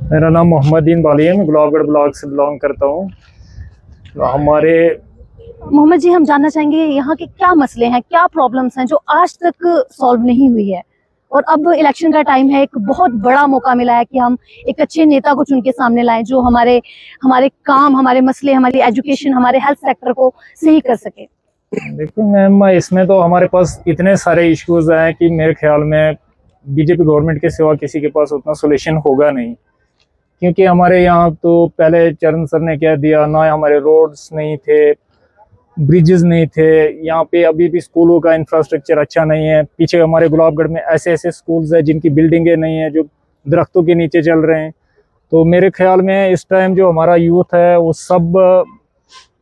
मेरा नाम मोहम्मदीन बाली है। मैं गुलाबगढ़ ब्लॉक से बिलोंग करता हूँ। हमारे मोहम्मद जी, हम जानना चाहेंगे यहाँ के क्या मसले हैं, क्या प्रॉब्लम्स हैं जो आज तक सॉल्व नहीं हुई है, और अब इलेक्शन का टाइम है, एक बहुत बड़ा मौका मिला है कि हम एक अच्छे नेता को चुन के सामने लाएं जो हमारे हमारे काम, हमारे मसले, हमारी एजुकेशन, हमारे हेल्थ सेक्टर को सही कर सके। देखो मैम, इसमें तो हमारे पास इतने सारे इश्यूज हैं कि मेरे ख्याल में बीजेपी गवर्नमेंट के सिवा किसी के पास उतना सोल्यूशन होगा नहीं। क्योंकि हमारे यहाँ तो पहले चरण सर ने कह दिया, ना हमारे रोड्स नहीं थे, ब्रिजेस नहीं थे, यहाँ पे अभी भी स्कूलों का इंफ्रास्ट्रक्चर अच्छा नहीं है। पीछे हमारे गुलाबगढ़ में ऐसे ऐसे स्कूल्स हैं जिनकी बिल्डिंगें नहीं है, जो दरख्तों के नीचे चल रहे हैं। तो मेरे ख्याल में इस टाइम जो हमारा यूथ है वो सब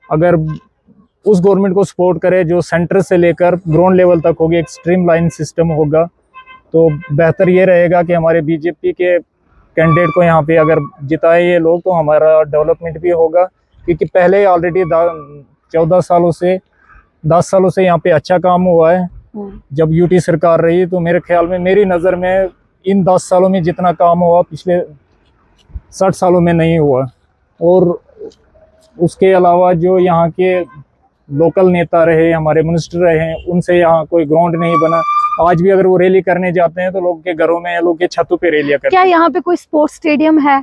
अगर उस गवर्नमेंट को सपोर्ट करे जो सेंटर से लेकर ग्राउंड लेवल तक होगी, एक स्ट्रीमलाइन सिस्टम होगा, तो बेहतर ये रहेगा कि हमारे बीजेपी के कैंडिडेट को यहाँ पे अगर जिताए ये लोग तो हमारा डेवलपमेंट भी होगा। क्योंकि पहले ऑलरेडी 14 सालों से 10 सालों से यहाँ पे अच्छा काम हुआ है जब यूटी सरकार रही। तो मेरे ख्याल में, मेरी नज़र में, इन 10 सालों में जितना काम हुआ पिछले 60 सालों में नहीं हुआ। और उसके अलावा जो यहाँ के लोकल नेता रहे, हमारे मिनिस्टर रहे, उनसे यहाँ कोई ग्राउंड नहीं बना। आज भी अगर वो रैली करने जाते हैं तो लोग के घरों में या लोग के छतों पे रैलियां करते हैं। क्या यहाँ पे कोई स्पोर्ट्स स्टेडियम है?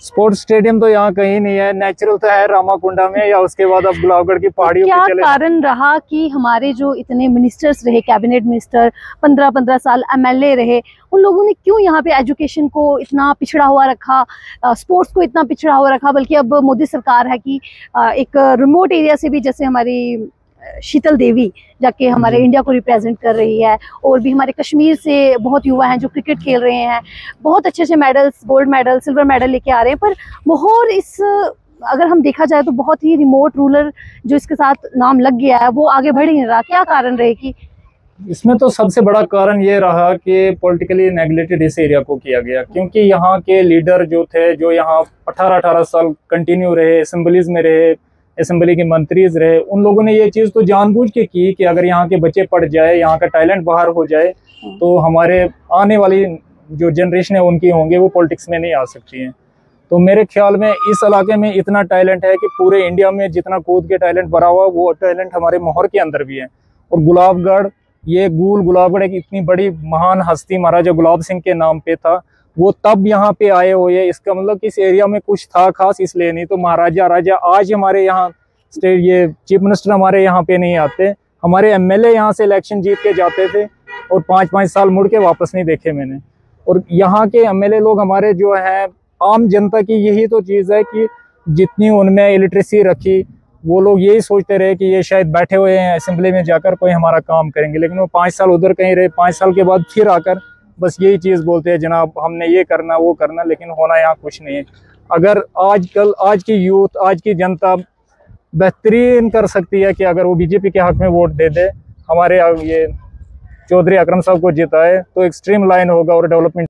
स्पोर्ट्स स्टेडियम तो यहाँ कहीं नहीं है। नेचुरल तो है रामाकुंडा में, या उसके बाद अब गुलाबगढ़ की पहाड़ियों पे चले। क्या कारण रहा कि हमारे जो इतने मिनिस्टर्स रहे, कैबिनेट मिनिस्टर, 15-15 साल एमएलए रहे, उन लोगों ने क्यों यहाँ पे एजुकेशन को इतना पिछड़ा हुआ रखा, स्पोर्ट्स को इतना पिछड़ा हुआ रखा? बल्कि अब मोदी सरकार है कि एक रिमोट एरिया से भी, जैसे हमारी शीतल देवी जाके हमारे इंडिया को रिप्रेजेंट कर रही है, और भी हमारे कश्मीर से बहुत युवा हैं जो क्रिकेट खेल रहे हैं, बहुत अच्छे अच्छे medals, gold medal, silver medal लेके आ रहे हैं। पर माहौल इस, अगर हम देखा जाए तो बहुत ही रिमोट रूरल जो इसके साथ नाम लग गया है वो आगे बढ़ ही नहीं रहा। क्या कारण रहे कि इसमें? तो सबसे बड़ा कारण ये रहा कि पॉलिटिकली नेग्लेक्टेड इस एरिया को किया गया। क्योंकि यहाँ के लीडर जो थे, जो यहाँ 18-18 साल कंटिन्यू रहे, असेंबलीज में रहे, असेंबली के मंत्रीज रहे, उन लोगों ने ये चीज़ तो जानबूझ के की कि अगर यहाँ के बच्चे पढ़ जाए, यहाँ का टैलेंट बाहर हो जाए, तो हमारे आने वाली जो जनरेशन है उनकी होंगे, वो पॉलिटिक्स में नहीं आ सकती हैं। तो मेरे ख्याल में इस इलाके में इतना टैलेंट है कि पूरे इंडिया में जितना कूद के टैलेंट भरा हुआ, वो टैलेंट हमारे मोहर के अंदर भी है। और गुलाबगढ़, ये गुलाबगढ़ एक इतनी बड़ी महान हस्ती महाराजा गुलाब सिंह के नाम पे था, वो तब यहाँ पे आए हुए हैं। इसका मतलब कि इस एरिया में कुछ था खास, इसलिए नहीं तो महाराजा राजा आज हमारे यहाँ स्टेट, ये चीफ मिनिस्टर हमारे यहाँ पे नहीं आते। हमारे एमएलए यहाँ से इलेक्शन जीत के जाते थे और 5-5 साल मुड़ के वापस नहीं देखे मैंने। और यहाँ के एमएलए लोग हमारे जो है, आम जनता की यही तो चीज़ है कि जितनी उनमें इलिटरेसी रखी, वो लोग यही सोचते रहे कि ये शायद बैठे हुए हैं असेंबली में जाकर कोई हमारा काम करेंगे। लेकिन वो 5 साल उधर कहीं रहे, 5 साल के बाद फिर आकर बस यही चीज़ बोलते हैं, जनाब हमने ये करना वो करना, लेकिन होना यहाँ कुछ नहीं है। अगर आज की यूथ, आज की जनता बेहतरीन कर सकती है कि अगर वो बीजेपी के हक में वोट दे दे, हमारे ये चौधरी अकरम साहब को जिताए, तो एक स्ट्रीम लाइन होगा और डेवलपमेंट